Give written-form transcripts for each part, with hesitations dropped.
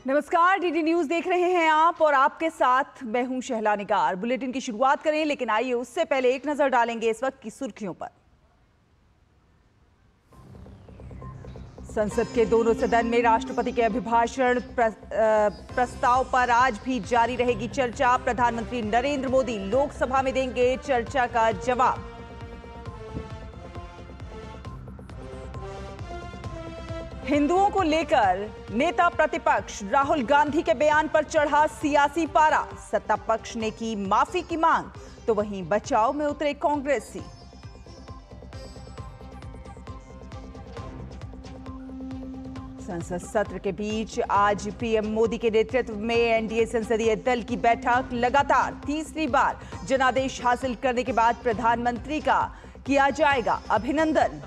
नमस्कार, DD news देख रहे हैं आप और आपके साथ मैं हूं शहला निगार। बुलेटिन की शुरुआत करें, लेकिन आइए उससे पहले एक नजर डालेंगे इस वक्त की सुर्खियों पर। संसद के दोनों सदन में राष्ट्रपति के अभिभाषण प्रस्ताव पर आज भी जारी रहेगी चर्चा। प्रधानमंत्री नरेंद्र मोदी लोकसभा में देंगे चर्चा का जवाब। हिंदुओं को लेकर नेता प्रतिपक्ष राहुल गांधी के बयान पर चढ़ा सियासी पारा। सत्ता पक्ष ने की माफी की मांग, तो वहीं बचाव में उतरे कांग्रेसी। संसद सत्र के बीच आज पीएम मोदी के नेतृत्व में एनडीए संसदीय दल की बैठक। लगातार तीसरी बार जनादेश हासिल करने के बाद प्रधानमंत्री का किया जाएगा अभिनंदन।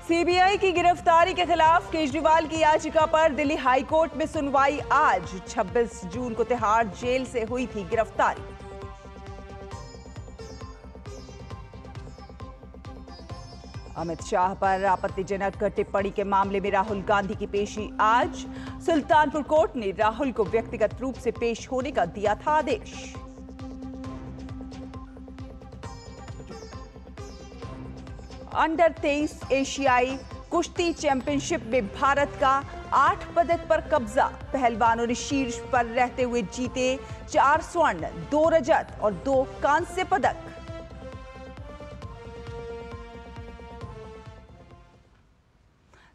सीबीआई की गिरफ्तारी के खिलाफ केजरीवाल की याचिका पर दिल्ली हाईकोर्ट में सुनवाई आज। 26 जून को तिहाड़ जेल से हुई थी गिरफ्तारी। अमित शाह पर आपत्तिजनक टिप्पणी के मामले में राहुल गांधी की पेशी आज। सुल्तानपुर कोर्ट ने राहुल को व्यक्तिगत रूप से पेश होने का दिया था आदेश। अंडर 23 एशियाई कुश्ती चैंपियनशिप में भारत का 8 पदक पर कब्जा। पहलवानों ने शीर्ष पर रहते हुए जीते 4 स्वर्ण, 2 रजत और 2 कांस्य पदक।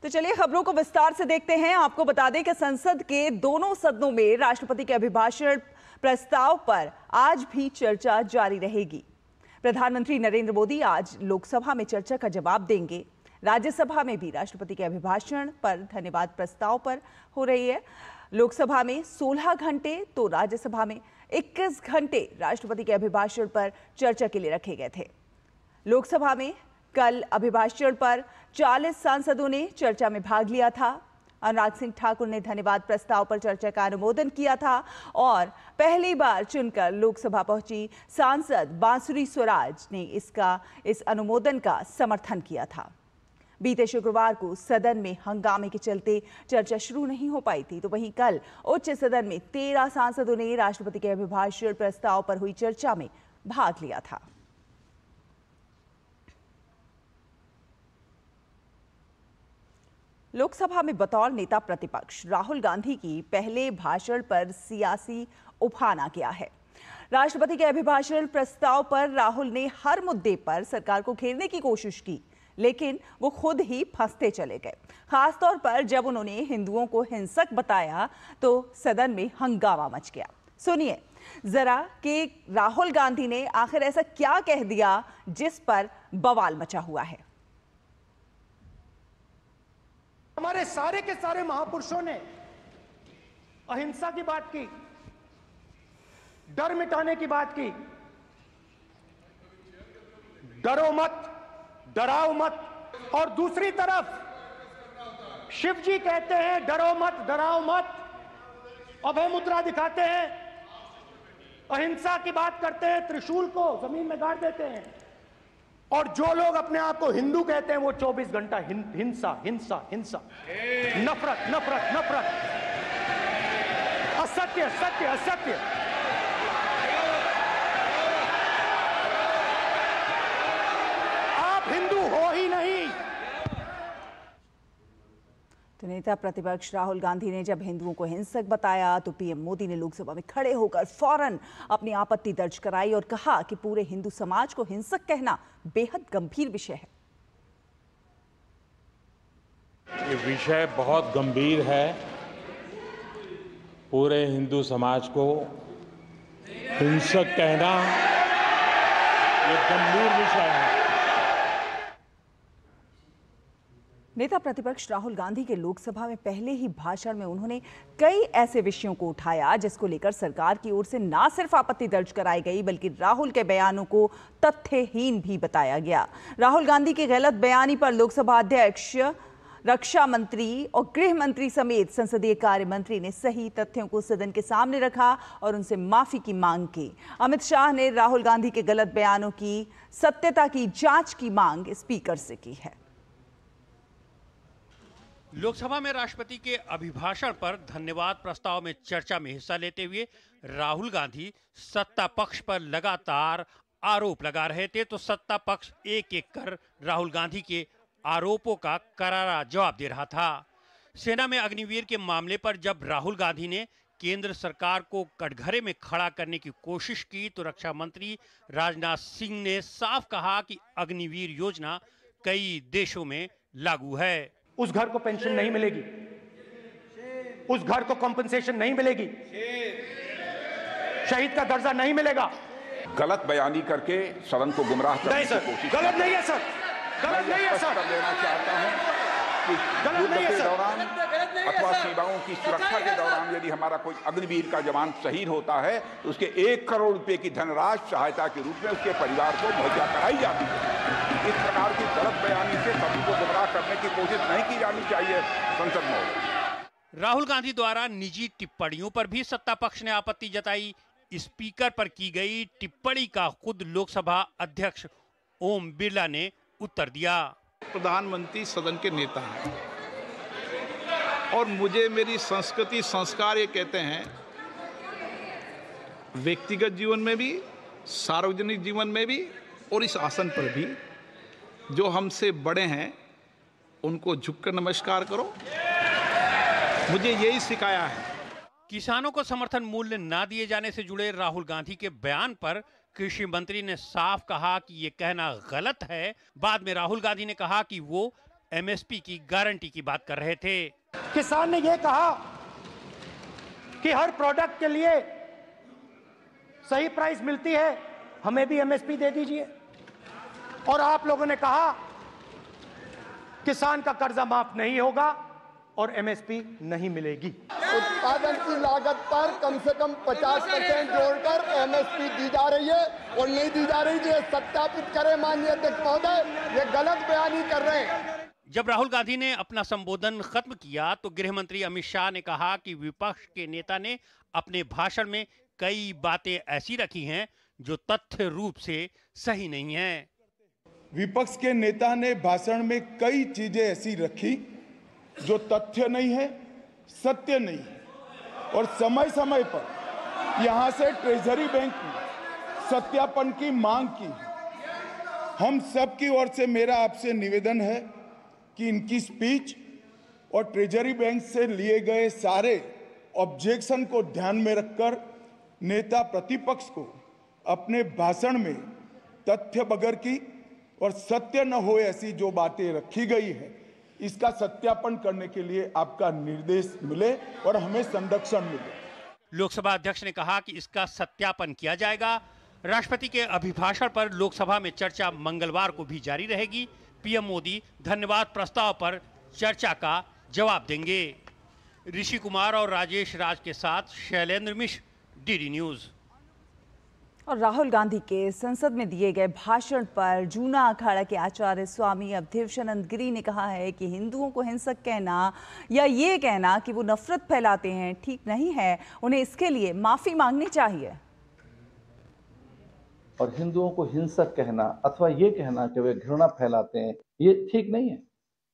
तो चलिए खबरों को विस्तार से देखते हैं। आपको बता दें कि संसद के दोनों सदनों में राष्ट्रपति के अभिभाषण प्रस्ताव पर आज भी चर्चा जारी रहेगी। प्रधानमंत्री नरेंद्र मोदी आज लोकसभा में चर्चा का जवाब देंगे। राज्यसभा में भी राष्ट्रपति के अभिभाषण पर धन्यवाद प्रस्ताव पर हो रही है। लोकसभा में 16 घंटे तो राज्यसभा में 21 घंटे राष्ट्रपति के अभिभाषण पर चर्चा के लिए रखे गए थे। लोकसभा में कल अभिभाषण पर 40 सांसदों ने चर्चा में भाग लिया था। अनुराग सिंह ठाकुर ने धन्यवाद प्रस्ताव पर चर्चा का अनुमोदन किया था और पहली बार चुनकर लोकसभा पहुंची सांसद बांसुरी स्वराज ने इस अनुमोदन का समर्थन किया था। बीते शुक्रवार को सदन में हंगामे के चलते चर्चा शुरू नहीं हो पाई थी, तो वहीं कल उच्च सदन में 13 सांसदों ने राष्ट्रपति के अभिभाषण प्रस्ताव पर हुई चर्चा में भाग लिया था। लोकसभा में बतौर नेता प्रतिपक्ष राहुल गांधी की पहले भाषण पर सियासी उफान आ गया है। राष्ट्रपति के अभिभाषण प्रस्ताव पर राहुल ने हर मुद्दे पर सरकार को घेरने की कोशिश की, लेकिन वो खुद ही फंसते चले गए। खासतौर पर जब उन्होंने हिंदुओं को हिंसक बताया तो सदन में हंगामा मच गया। सुनिए जरा कि राहुल गांधी ने आखिर ऐसा क्या कह दिया जिस पर बवाल मचा हुआ है। हमारे सारे के सारे महापुरुषों ने अहिंसा की बात की, डर मिटाने की बात की। डरो मत, डराओ मत। और दूसरी तरफ शिव जी कहते हैं डरो मत, डराओ मत। अभय मुद्रा दिखाते हैं, अहिंसा की बात करते हैं, त्रिशूल को जमीन में गाड़ देते हैं। और जो लोग अपने आप को हिंदू कहते हैं वो 24 घंटा हिंसा हिंसा हिंसा, नफरत नफरत नफरत, असत्य सत्य असत्य। आप हिंदू हो ही नहीं। तो नेता प्रतिपक्ष राहुल गांधी ने जब हिंदुओं को हिंसक बताया तो पीएम मोदी ने लोकसभा में खड़े होकर फौरन अपनी आपत्ति दर्ज कराई और कहा कि पूरे हिंदू समाज को हिंसक कहना बेहद गंभीर विषय है। ये विषय बहुत गंभीर है। पूरे हिंदू समाज को हिंसक कहना ये गंभीर विषय है। नेता प्रतिपक्ष राहुल गांधी के लोकसभा में पहले ही भाषण में उन्होंने कई ऐसे विषयों को उठाया जिसको लेकर सरकार की ओर से ना सिर्फ आपत्ति दर्ज कराई गई बल्कि राहुल के बयानों को तथ्यहीन भी बताया गया। राहुल गांधी की गलत बयानी पर लोकसभा अध्यक्ष रक्षा मंत्री और गृह मंत्री समेत संसदीय कार्य मंत्री ने सही तथ्यों को सदन के सामने रखा और उनसे माफी की मांग की। अमित शाह ने राहुल गांधी के गलत बयानों की सत्यता की जांच की मांग स्पीकर से की है। लोकसभा में राष्ट्रपति के अभिभाषण पर धन्यवाद प्रस्ताव में चर्चा में हिस्सा लेते हुए राहुल गांधी सत्ता पक्ष पर लगातार आरोप लगा रहे थे, तो सत्ता पक्ष एक एक कर राहुल गांधी के आरोपों का करारा जवाब दे रहा था। सेना में अग्निवीर के मामले पर जब राहुल गांधी ने केंद्र सरकार को कटघरे में खड़ा करने की कोशिश की, तो रक्षा मंत्री राजनाथ सिंह ने साफ कहा कि अग्निवीर योजना कई देशों में लागू है। उस घर को पेंशन नहीं मिलेगी, उस घर को कॉम्पेंसेशन नहीं मिलेगी, शहीद का दर्जा नहीं मिलेगा। गलत बयानी करके सदन को गुमराह करने की कोशिश गलत नहीं है सर, गलत नहीं है सर। लेना चाहता हूं कि युद्ध के दौरान अथवा सीमाओं की सुरक्षा के दौरान यदि हमारा कोई अग्निवीर का जवान शहीद होता है तो उसके 1 करोड़ रुपए की धनराशि सहायता के रूप में उसके परिवार को मुहैया कराई जाती है। इस प्रकार की गलत बयानी से सभी को गुमराह करने की कोशिश नहीं की जानी चाहिए संसद में। राहुल गांधी द्वारा निजी टिप्पणियों पर भी सत्ता पक्ष ने आपत्ति जताई। स्पीकर पर की गई टिप्पणी का खुद लोकसभा अध्यक्ष ओम बिरला ने उत्तर दिया। प्रधानमंत्री सदन के नेता हैं और मुझे मेरी संस्कृति संस्कार ये कहते हैं, व्यक्तिगत जीवन में भी, सार्वजनिक जीवन में भी और इस आसन पर भी जो हमसे बड़े हैं उनको झुककर नमस्कार करो। मुझे यही सिखाया है। किसानों को समर्थन मूल्य न दिए जाने से जुड़े राहुल गांधी के बयान पर कृषि मंत्री ने साफ कहा कि ये कहना गलत है। बाद में राहुल गांधी ने कहा कि वो एमएसपी की गारंटी की बात कर रहे थे। किसान ने यह कहा कि हर प्रोडक्ट के लिए सही प्राइस मिलती है, हमें भी एमएसपी दे दीजिए। और आप लोगों ने कहा किसान का कर्जा माफ नहीं होगा और एमएसपी नहीं मिलेगी। उत्पादन की लागत पर कम से कम 50% जोड़कर एमएसपी दी जा रही है और नहीं दी जा रही है। सत्यापित करें माननीय अध्यक्ष महोदय, ये गलत बयानी कर रहे हैं। जब राहुल गांधी ने अपना संबोधन खत्म किया तो गृह मंत्री अमित शाह ने कहा कि विपक्ष के नेता ने अपने भाषण में कई बातें ऐसी रखी हैं जो तथ्य रूप से सही नहीं है। विपक्ष के नेता ने भाषण में कई चीजें ऐसी रखी जो तथ्य नहीं है, सत्य नहीं है और समय समय पर यहां से ट्रेजरी बैंक ने सत्यापन की मांग की। हम सब की ओर से मेरा आपसे निवेदन है कि इनकी स्पीच और ट्रेजरी बैंक से लिए गए सारे ऑब्जेक्शन को ध्यान में रखकर नेता प्रतिपक्ष को अपने भाषण में तथ्य बगैर की और सत्य न हो ऐसी जो बातें रखी गई है इसका सत्यापन करने के लिए आपका निर्देश मिले और हमें संरक्षण मिले। लोकसभा अध्यक्ष ने कहा कि इसका सत्यापन किया जाएगा। राष्ट्रपति के अभिभाषण पर लोकसभा में चर्चा मंगलवार को भी जारी रहेगी। पीएम मोदी धन्यवाद प्रस्ताव पर चर्चा का जवाब देंगे। ऋषि कुमार और राजेश राज के साथ शैलेंद्र मिश्र, डीडी न्यूज। और राहुल गांधी के संसद में दिए गए भाषण पर जूना अखाड़ा के आचार्य स्वामी अवधेशानंद गिरी ने कहा है कि हिंदुओं को हिंसक कहना या ये कहना कि वो नफरत फैलाते हैं ठीक नहीं है। उन्हें इसके लिए माफी मांगनी चाहिए। और हिंदुओं को हिंसक कहना अथवा ये कहना कि वे घृणा फैलाते हैं, ये ठीक नहीं है।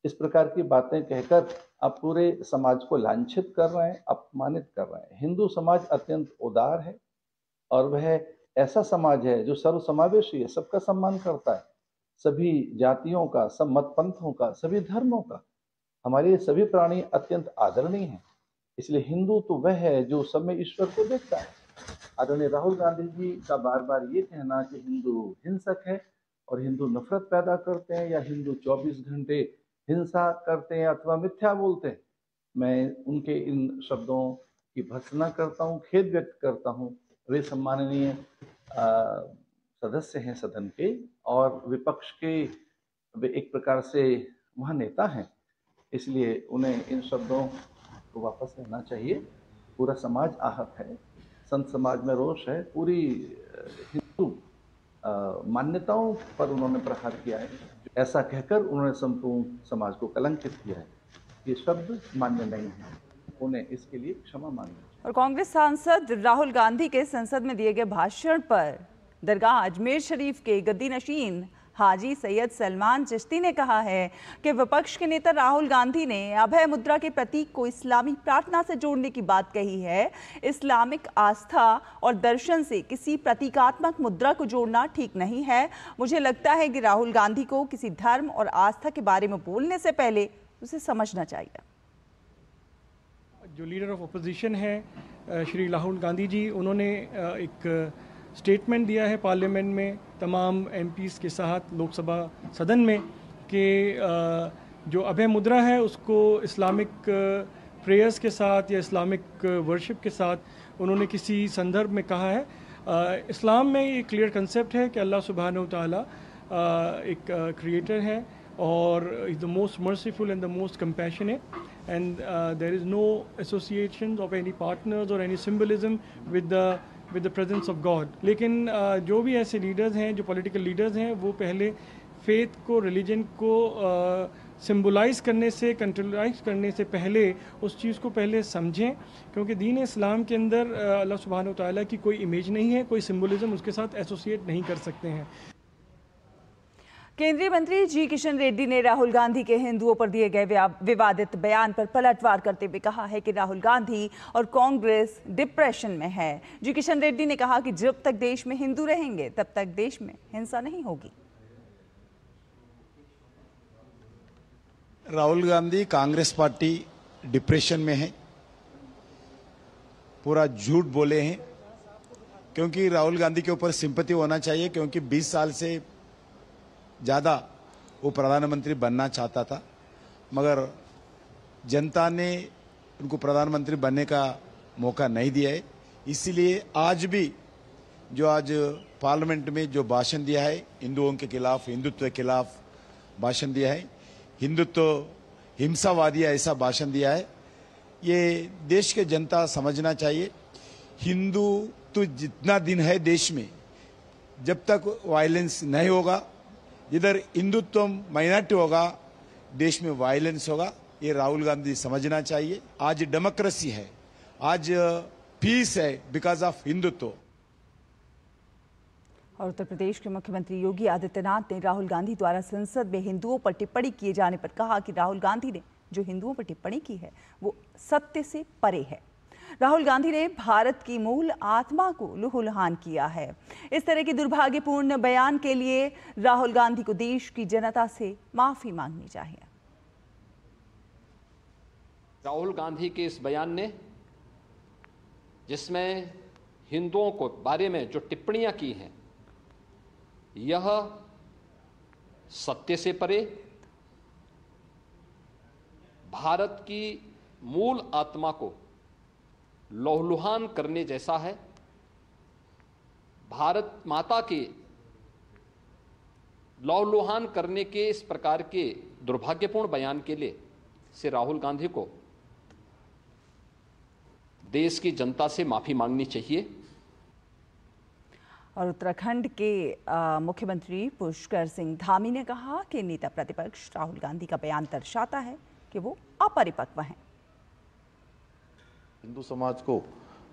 इस प्रकार की बातें कहकर आप पूरे समाज को लांछित कर रहे हैं, अपमानित कर रहे हैं। हिंदू समाज अत्यंत उदार है और वह ऐसा समाज है जो सर्वसमावेशी है, सबका सम्मान करता है, सभी जातियों का, सब मत पंथों का, सभी धर्मों का। हमारे सभी प्राणी अत्यंत आदरणीय हैं। इसलिए हिंदू तो वह है जो सब में ईश्वर को देखता है। आदरणीय राहुल गांधी जी का बार बार ये कहना कि हिंदू हिंसक है और हिंदू नफरत पैदा करते हैं या हिंदू 24 घंटे हिंसा करते हैं अथवा मिथ्या बोलते हैं, मैं उनके इन शब्दों की भर्त्सना करता हूँ, खेद व्यक्त करता हूँ। वे सम्माननीय सदस्य हैं सदन के और विपक्ष के वे एक प्रकार से वहाँ नेता हैं, इसलिए उन्हें इन शब्दों को वापस लेना चाहिए। पूरा समाज आहत है, संत समाज में रोष है, पूरी हिंदू मान्यताओं पर उन्होंने प्रहार किया है। ऐसा कहकर उन्होंने संपूर्ण समाज को कलंकित किया है। ये शब्द मान्य नहीं है, उन्हें इसके लिए क्षमा मांगनी चाहिए। और कांग्रेस सांसद राहुल गांधी के संसद में दिए गए भाषण पर दरगाह अजमेर शरीफ के गद्दी नशीन हाजी सैयद सलमान चिश्ती ने कहा है कि विपक्ष के नेता राहुल गांधी ने अभय मुद्रा के प्रतीक को इस्लामी प्रार्थना से जोड़ने की बात कही है। इस्लामिक आस्था और दर्शन से किसी प्रतीकात्मक मुद्रा को जोड़ना ठीक नहीं है। मुझे लगता है कि राहुल गांधी को किसी धर्म और आस्था के बारे में बोलने से पहले उसे समझना चाहिए। जो लीडर ऑफ अपोजिशन है श्री राहुल गांधी जी, उन्होंने एक स्टेटमेंट दिया है पार्लियामेंट में तमाम एमपीज़ के साथ लोकसभा सदन में कि जो अभय मुद्रा है उसको इस्लामिक प्रेयर्स के साथ या इस्लामिक वर्शिप के साथ उन्होंने किसी संदर्भ में कहा है। इस्लाम में ये क्लियर कंसेप्ट है कि अल्लाह सुब्हानहू व तआला एक क्रिएटर है और is the most merciful and the most compassionate, and there is no associations of any partners or any symbolism with the presence of God. लेकिन जो भी ऐसे लीडर्स हैं, जो पॉलिटिकल लीडर्स हैं, वो पहले फेथ को, रिलीजन को सिम्बलाइज करने से, कंट्रोलाइज करने से पहले उस चीज़ को पहले समझें, क्योंकि दीन इस्लाम के अंदर अल्लाह सुब्हानहू व तआला की कोई इमेज नहीं है, कोई सिम्बोलिज्म उसके साथ एसोसिएट नहीं कर सकते हैं। केंद्रीय मंत्री जी किशन रेड्डी ने राहुल गांधी के हिंदुओं पर दिए गए विवादित बयान पर पलटवार करते हुए कहा है कि राहुल गांधी और कांग्रेस डिप्रेशन में है। जी किशन रेड्डी ने कहा कि जब तक देश में हिंदू रहेंगे तब तक देश में हिंसा नहीं होगी। राहुल गांधी कांग्रेस पार्टी डिप्रेशन में है, पूरा झूठ बोले हैं, क्योंकि राहुल गांधी के ऊपर सिंपैथी होना चाहिए, क्योंकि 20 साल से ज़्यादा वो प्रधानमंत्री बनना चाहता था, मगर जनता ने उनको प्रधानमंत्री बनने का मौका नहीं दिया है। इसीलिए आज भी जो आज पार्लियामेंट में जो भाषण दिया है, हिंदुओं के खिलाफ, हिंदुत्व के खिलाफ भाषण दिया है, हिंदुत्व हिंसावादी ऐसा भाषण दिया है, ये देश के जनता समझना चाहिए। हिंदू तो जितना दिन है देश में, जब तक वायलेंस नहीं होगा, इधर हिंदुत्व माइनॉरिटी होगा, देश में वायलेंस होगा। ये राहुल गांधी समझना चाहिए। आज डेमोक्रेसी है, आज पीस है बिकॉज ऑफ हिंदुत्व। और उत्तर प्रदेश के मुख्यमंत्री योगी आदित्यनाथ ने राहुल गांधी द्वारा संसद में हिंदुओं पर टिप्पणी किए जाने पर कहा कि राहुल गांधी ने जो हिंदुओं पर टिप्पणी की है वो सत्य से परे है। राहुल गांधी ने भारत की मूल आत्मा को लहूलुहान किया है। इस तरह के दुर्भाग्यपूर्ण बयान के लिए राहुल गांधी को देश की जनता से माफी मांगनी चाहिए। राहुल गांधी के इस बयान ने, जिसमें हिंदुओं को बारे में जो टिप्पणियां की हैं, यह सत्य से परे, भारत की मूल आत्मा को लहूलुहान करने जैसा है। भारत माता के लहूलुहान करने के इस प्रकार के दुर्भाग्यपूर्ण बयान के लिए से राहुल गांधी को देश की जनता से माफी मांगनी चाहिए। और उत्तराखंड के मुख्यमंत्री पुष्कर सिंह धामी ने कहा कि नेता प्रतिपक्ष राहुल गांधी का बयान दर्शाता है कि वो अपरिपक्व हैं। हिंदू समाज को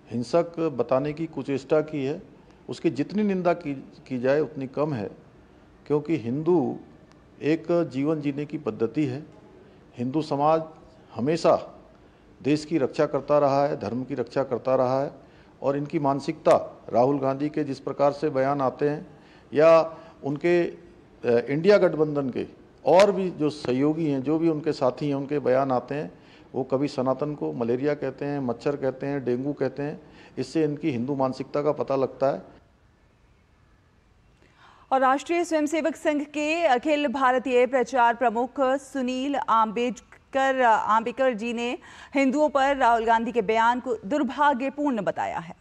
हिंसक बताने की कुचेष्टा की है, उसकी जितनी निंदा की जाए उतनी कम है, क्योंकि हिंदू एक जीवन जीने की पद्धति है। हिंदू समाज हमेशा देश की रक्षा करता रहा है, धर्म की रक्षा करता रहा है, और इनकी मानसिकता राहुल गांधी के जिस प्रकार से बयान आते हैं या उनके इंडिया गठबंधन के और भी जो सहयोगी हैं, जो भी उनके साथी हैं, उनके बयान आते हैं, वो कभी सनातन को मलेरिया कहते हैं, मच्छर कहते हैं, डेंगू कहते हैं। इससे इनकी हिंदू मानसिकता का पता लगता है। और राष्ट्रीय स्वयंसेवक संघ के अखिल भारतीय प्रचार प्रमुख सुनील आम्बेडकर जी ने हिंदुओं पर राहुल गांधी के बयान को दुर्भाग्यपूर्ण बताया है।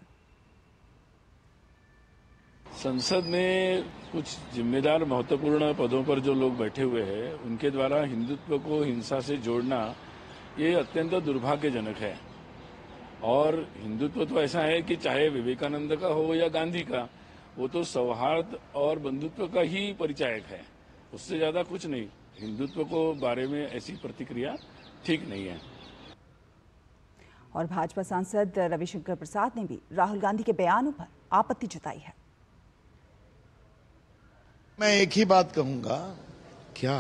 संसद में कुछ जिम्मेदार महत्वपूर्ण पदों पर जो लोग बैठे हुए हैं, उनके द्वारा हिंदुत्व को हिंसा से जोड़ना ये अत्यंत दुर्भाग्यजनक है। और हिंदुत्व तो ऐसा है कि चाहे विवेकानंद का हो या गांधी का, वो तो सौहार्द और बंधुत्व का ही परिचायक है, उससे ज्यादा कुछ नहीं। हिंदुत्व को बारे में ऐसी प्रतिक्रिया ठीक नहीं है। और भाजपा सांसद रविशंकर प्रसाद ने भी राहुल गांधी के बयानों पर आपत्ति जताई है। मैं एक ही बात कहूंगा, क्या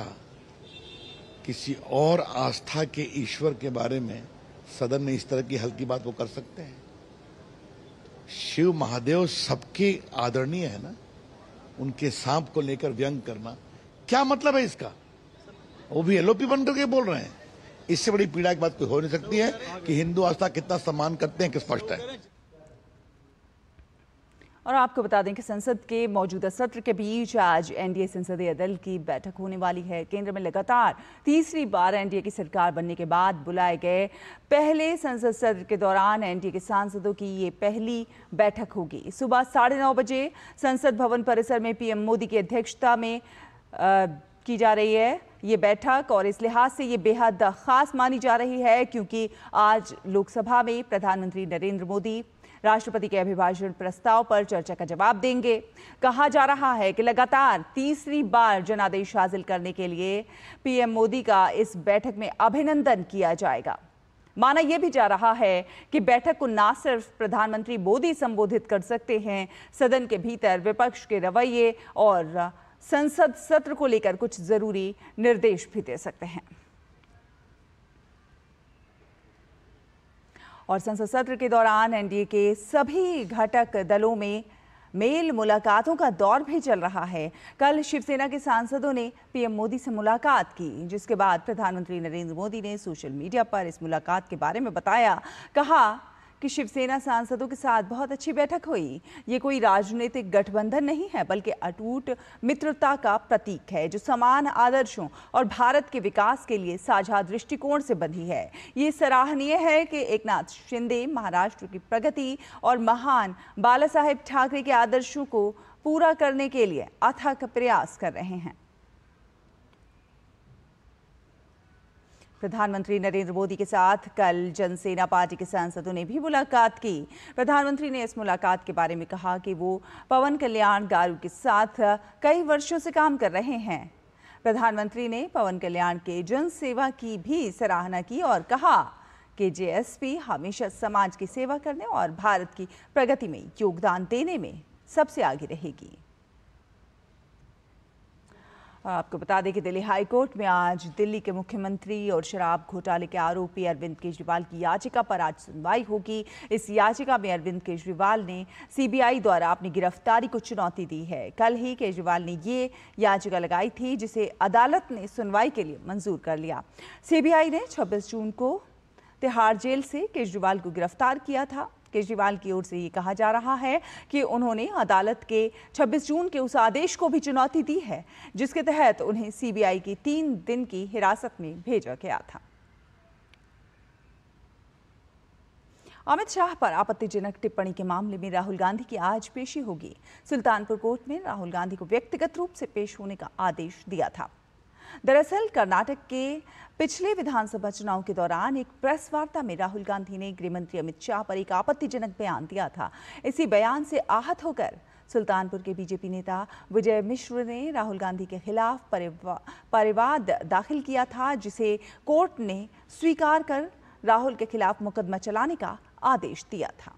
किसी और आस्था के ईश्वर के बारे में सदन में इस तरह की हल्की बात वो कर सकते हैं? शिव महादेव सबके आदरणीय है ना, उनके सांप को लेकर व्यंग करना क्या मतलब है इसका? वो भी एलओपी बन करके बोल रहे हैं। इससे बड़ी पीड़ा की बात कोई हो नहीं सकती है कि हिंदू आस्था कितना सम्मान करते हैं, कि स्पष्ट है। और आपको बता दें कि संसद के मौजूदा सत्र के बीच आज एनडीए संसदीय दल की बैठक होने वाली है। केंद्र में लगातार तीसरी बार एनडीए की सरकार बनने के बाद बुलाए गए पहले संसद सत्र के दौरान एनडीए के सांसदों की ये पहली बैठक होगी। सुबह 9:30 बजे संसद भवन परिसर में पीएम मोदी की अध्यक्षता में की जा रही है ये बैठक, और इस लिहाज से ये बेहद खास मानी जा रही है क्योंकि आज लोकसभा में प्रधानमंत्री नरेंद्र मोदी राष्ट्रपति के अभिभाषण प्रस्ताव पर चर्चा का जवाब देंगे। कहा जा रहा है कि लगातार तीसरी बार जनादेश हासिल करने के लिए पीएम मोदी का इस बैठक में अभिनंदन किया जाएगा। माना यह भी जा रहा है कि बैठक को न सिर्फ प्रधानमंत्री मोदी संबोधित कर सकते हैं, सदन के भीतर विपक्ष के रवैये और संसद सत्र को लेकर कुछ जरूरी निर्देश भी दे सकते हैं। और संसद सत्र के दौरान एनडीए के सभी घटक दलों में मेल मुलाकातों का दौर भी चल रहा है। कल शिवसेना के सांसदों ने पीएम मोदी से मुलाकात की, जिसके बाद प्रधानमंत्री नरेंद्र मोदी ने सोशल मीडिया पर इस मुलाकात के बारे में बताया। कहा कि शिवसेना सांसदों के साथ बहुत अच्छी बैठक हुई। ये कोई राजनीतिक गठबंधन नहीं है, बल्कि अटूट मित्रता का प्रतीक है जो समान आदर्शों और भारत के विकास के लिए साझा दृष्टिकोण से बंधी है। ये सराहनीय है कि एकनाथ शिंदे महाराष्ट्र की प्रगति और महान बाला साहेब ठाकरे के आदर्शों को पूरा करने के लिए अथक प्रयास कर रहे हैं। प्रधानमंत्री नरेंद्र मोदी के साथ कल जनसेना पार्टी के सांसदों ने भी मुलाकात की। प्रधानमंत्री ने इस मुलाकात के बारे में कहा कि वो पवन कल्याण गारू के साथ कई वर्षों से काम कर रहे हैं। प्रधानमंत्री ने पवन कल्याण के जन सेवा की भी सराहना की और कहा कि जेएसपी हमेशा समाज की सेवा करने और भारत की प्रगति में योगदान देने में सबसे आगे रहेगी। आपको बता दें कि दिल्ली हाई कोर्ट में आज दिल्ली के मुख्यमंत्री और शराब घोटाले के आरोपी अरविंद केजरीवाल की याचिका पर आज सुनवाई होगी। इस याचिका में अरविंद केजरीवाल ने सीबीआई द्वारा अपनी गिरफ्तारी को चुनौती दी है। कल ही केजरीवाल ने ये याचिका लगाई थी, जिसे अदालत ने सुनवाई के लिए मंजूर कर लिया। सीबीआई ने 26 जून को तिहाड़ जेल से केजरीवाल को गिरफ्तार किया था। केजरीवाल की ओर से ये कहा जा रहा है कि उन्होंने अदालत के 26 जून के उस आदेश को भी चुनौती दी है, जिसके तहत उन्हें सीबीआई की 3 दिन की हिरासत में भेजा गया था। अमित शाह पर आपत्तिजनक टिप्पणी के मामले में राहुल गांधी की आज पेशी होगी। सुल्तानपुर कोर्ट में राहुल गांधी को व्यक्तिगत रूप से पेश होने का आदेश दिया था। दरअसल कर्नाटक के पिछले विधानसभा चुनाव के दौरान एक प्रेस वार्ता में राहुल गांधी ने गृहमंत्री अमित शाह पर एक आपत्तिजनक बयान दिया था। इसी बयान से आहत होकर सुल्तानपुर के बीजेपी नेता विजय मिश्र ने राहुल गांधी के खिलाफ परिवाद दाखिल किया था, जिसे कोर्ट ने स्वीकार कर राहुल के खिलाफ मुकदमा चलाने का आदेश दिया था।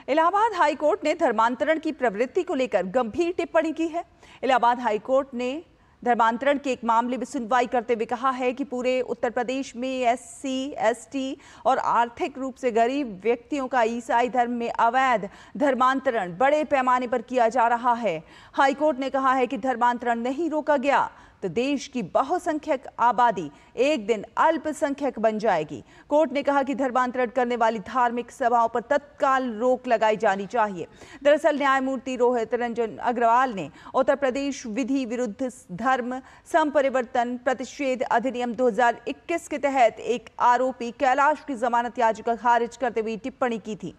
इलाहाबाद हाई कोर्ट ने धर्मांतरण की प्रवृत्ति को लेकर गंभीर टिप्पणी की है। इलाहाबाद हाई कोर्ट ने धर्मांतरण के एक मामले में सुनवाई करते हुए कहा है कि पूरे उत्तर प्रदेश में एससी, एसटी और आर्थिक रूप से गरीब व्यक्तियों का ईसाई धर्म में अवैध धर्मांतरण बड़े पैमाने पर किया जा रहा है। हाई कोर्ट ने कहा है कि धर्मांतरण नहीं रोका गया तो देश की बहुसंख्यक आबादी एक दिन अल्पसंख्यक बन जाएगी। कोर्ट ने कहा कि धर्मांतरण करने वाली धार्मिक सभाओं पर तत्काल रोक लगाई जानी चाहिए। दरअसल न्यायमूर्ति रोहित रंजन अग्रवाल ने उत्तर प्रदेश विधि विरुद्ध धर्म संपरिवर्तन प्रतिषेध अधिनियम 2021 के तहत एक आरोपी कैलाश की जमानत याचिका खारिज करते हुए टिप्पणी की थी।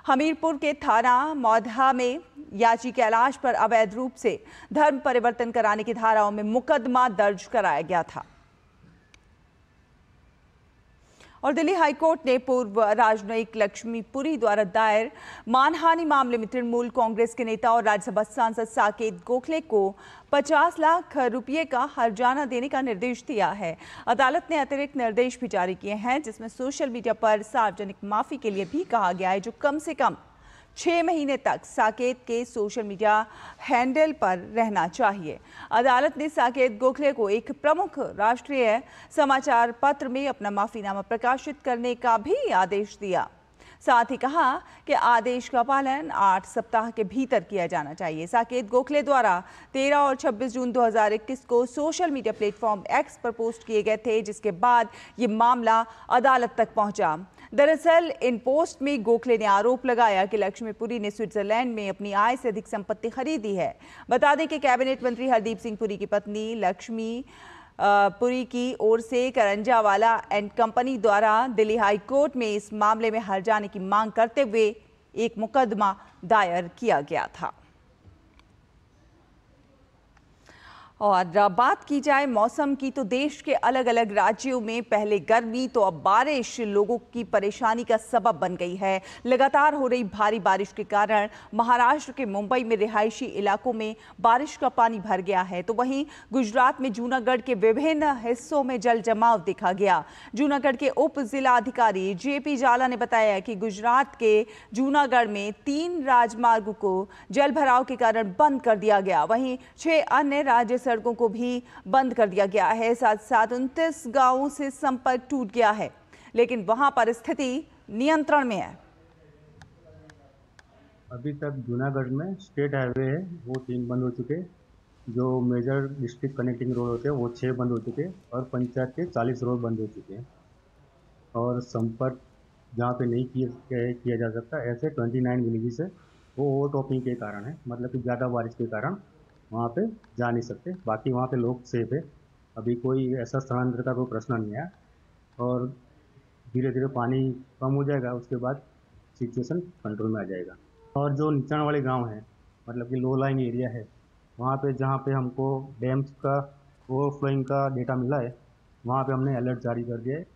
हमीरपुर के थाना मौधा में याची कैलाश पर अवैध रूप से धर्म परिवर्तन कराने की धाराओं में मुकदमा दर्ज कराया गया था। और दिल्ली हाईकोर्ट ने पूर्व राजनयिक लक्ष्मी पुरी द्वारा दायर मानहानि मामले में तृणमूल कांग्रेस के नेता और राज्यसभा सांसद साकेत गोखले को 50 लाख रुपए का हर्जाना देने का निर्देश दिया है। अदालत ने अतिरिक्त निर्देश भी जारी किए हैं, जिसमें सोशल मीडिया पर सार्वजनिक माफी के लिए भी कहा गया है, जो कम से कम 6 महीने तक साकेत के सोशल मीडिया हैंडल पर रहना चाहिए। अदालत ने साकेत गोखले को एक प्रमुख राष्ट्रीय समाचार पत्र में अपना माफीनामा प्रकाशित करने का भी आदेश दिया। साथ ही कहा कि आदेश का पालन 8 सप्ताह के भीतर किया जाना चाहिए। साकेत गोखले द्वारा 13 और 26 जून 2021 को सोशल मीडिया प्लेटफॉर्म एक्स पर पोस्ट किए गए थे, जिसके बाद ये मामला अदालत तक पहुंचा। दरअसल इन पोस्ट में गोखले ने आरोप लगाया कि लक्ष्मी पुरी ने स्विट्जरलैंड में अपनी आय से अधिक संपत्ति खरीदी है। बता दें कि कैबिनेट मंत्री हरदीप सिंह पुरी की पत्नी लक्ष्मी पुरी की ओर से करंजावाला एंड कंपनी द्वारा दिल्ली हाई कोर्ट में इस मामले में हर्जाने की मांग करते हुए एक मुकदमा दायर किया गया था। और बात की जाए मौसम की, तो देश के अलग अलग राज्यों में पहले गर्मी तो अब बारिश लोगों की परेशानी का सबब बन गई है। लगातार हो रही भारी बारिश के कारण महाराष्ट्र के मुंबई में रिहायशी इलाकों में बारिश का पानी भर गया है, तो वहीं गुजरात में जूनागढ़ के विभिन्न हिस्सों में जल जमाव देखा गया। जूनागढ़ के उप जिला अधिकारी जेपी जाला ने बताया कि गुजरात के जूनागढ़ में 3 राजमार्गों को जल भराव के कारण बंद कर दिया गया। वहीं 6 अन्य राज्य सड़कों को भी बंद कर दिया गया है। साथ साथ 29 गांवों से संपर्क टूट गया है, लेकिन वहां पर स्थिति नियंत्रण में है। अभी तक जूनागढ़ में स्टेट हाईवे है वो 3 बंद हो चुके, जो मेजर डिस्ट्रिक्ट कनेक्टिंग रोड होते हैं वो 6 बंद हो चुके और पंचायत के 40 रोड बंद हो चुके हैं। और संपर्क जहाँ पे नहीं किया जा सकता, ऐसे 29 विलेजेस है वो ओवरटॉपिंग के कारण है, मतलब कि ज़्यादा बारिश के कारण वहाँ पे जा नहीं सकते। बाकी वहाँ पे लोग सेफ है, अभी कोई ऐसा स्थलांतर का कोई प्रश्न नहीं है। और धीरे धीरे पानी कम हो जाएगा, उसके बाद सिचुएशन कंट्रोल में आ जाएगा। और जो नीचाण वाले गांव हैं, मतलब कि लो लाइंग एरिया है, वहाँ पे जहाँ पे हमको डैम्स का ओवरफ्लोइंग का डेटा मिला है, वहाँ पे हमने अलर्ट जारी कर दिया है।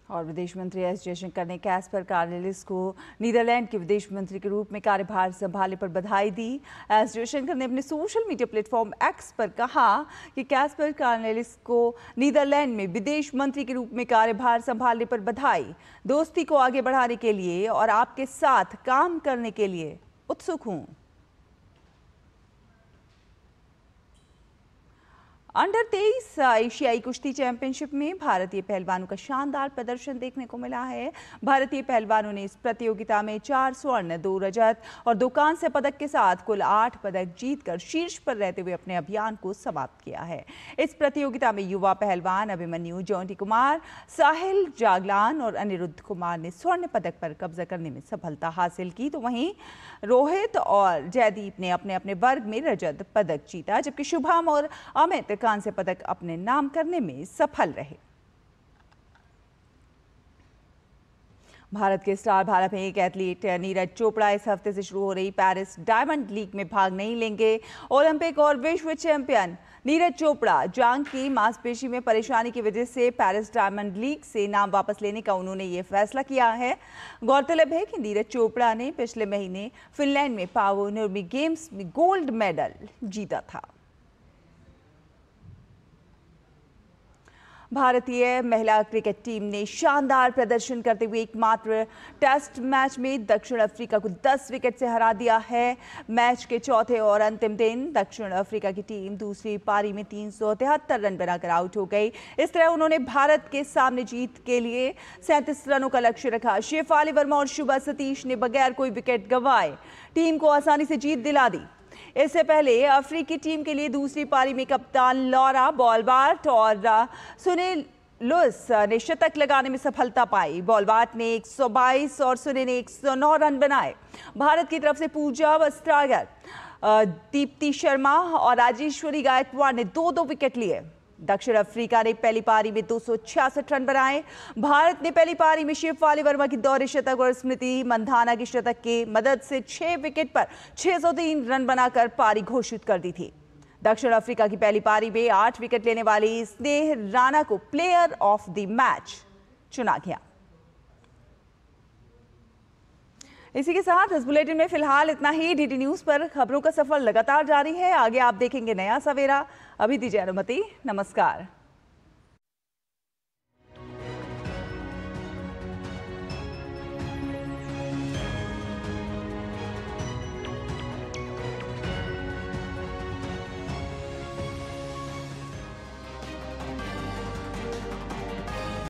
और विदेश मंत्री एस जयशंकर ने कैस्पर कार्नेलिस को नीदरलैंड के विदेश मंत्री के रूप में कार्यभार संभालने पर बधाई दी। एस जयशंकर ने अपने सोशल मीडिया प्लेटफॉर्म एक्स पर कहा कि कैस्पर कार्नेलिस को नीदरलैंड में विदेश मंत्री के रूप में कार्यभार संभालने पर बधाई। दोस्ती को आगे बढ़ाने के लिए और आपके साथ काम करने के लिए उत्सुक हूं। अंडर 23 एशियाई कुश्ती चैंपियनशिप में भारतीय पहलवानों का शानदार प्रदर्शन देखने को मिला है। भारतीय पहलवानों ने इस प्रतियोगिता में 4 स्वर्ण, 2 रजत और 2 कांस्य पदक के साथ कुल 8 पदक जीतकर शीर्ष पर रहते हुए अपने अभियान को समाप्त किया है। इस प्रतियोगिता में युवा पहलवान अभिमन्यु जौंटी कुमार, साहिल जागलान और अनिरुद्ध कुमार ने स्वर्ण पदक पर कब्जा करने में सफलता हासिल की, तो वहीं रोहित और जयदीप ने अपने अपने वर्ग में रजत पदक जीता, जबकि शुभम और अमित कांस्य पदक अपने नाम करने में सफल रहे। भारत के स्टार भाला फेंक एथलीट नीरज चोपड़ा इस हफ्ते से शुरू हो रही पेरिस डायमंड लीग में भाग नहीं लेंगे। ओलंपिक और विश्व चैंपियन नीरज चोपड़ा जांघ की मांसपेशी में परेशानी की वजह से पेरिस डायमंड लीग से नाम वापस लेने का उन्होंने ये फैसला किया है। गौरतलब है कि नीरज चोपड़ा ने पिछले महीने फिनलैंड में पावो नुर्मी गेम्स में गोल्ड मेडल जीता था। भारतीय महिला क्रिकेट टीम ने शानदार प्रदर्शन करते हुए एकमात्र टेस्ट मैच में दक्षिण अफ्रीका को 10 विकेट से हरा दिया है। मैच के चौथे और अंतिम दिन दक्षिण अफ्रीका की टीम दूसरी पारी में 373 रन बनाकर आउट हो गई। इस तरह उन्होंने भारत के सामने जीत के लिए 37 रनों का लक्ष्य रखा। शेफाली वर्मा और शुभा सतीश ने बगैर कोई विकेट गंवाए टीम को आसानी से जीत दिला दी। इससे पहले अफ्रीकी टीम के लिए दूसरी पारी में कप्तान लॉरा बॉलबार्ट और सुनील लुइस ने शतक लगाने में सफलता पाई। बॉलबार्ट ने 122 और सुनील ने 109 रन बनाए। भारत की तरफ से पूजा वस्त्रागर, दीप्ति शर्मा और राजेश्वरी गायकवाड़ ने 2-2 विकेट लिए। दक्षिण अफ्रीका ने पहली पारी में 266 रन बनाए। भारत ने पहली पारी में शेफाली वर्मा की दोहरे शतक और स्मृति मंधाना की शतक की मदद से 6 विकेट पर 603 रन बनाकर पारी घोषित कर दी थी। दक्षिण अफ्रीका की पहली पारी में 8 विकेट लेने वाली स्नेह राणा को प्लेयर ऑफ द मैच चुना गया। इसी के साथ इस बुलेटिन में फिलहाल इतना ही। डीडी न्यूज पर खबरों का सफर लगातार जारी है। आगे आप देखेंगे नया सवेरा। अभी दीजिए अनुमति। नमस्कार।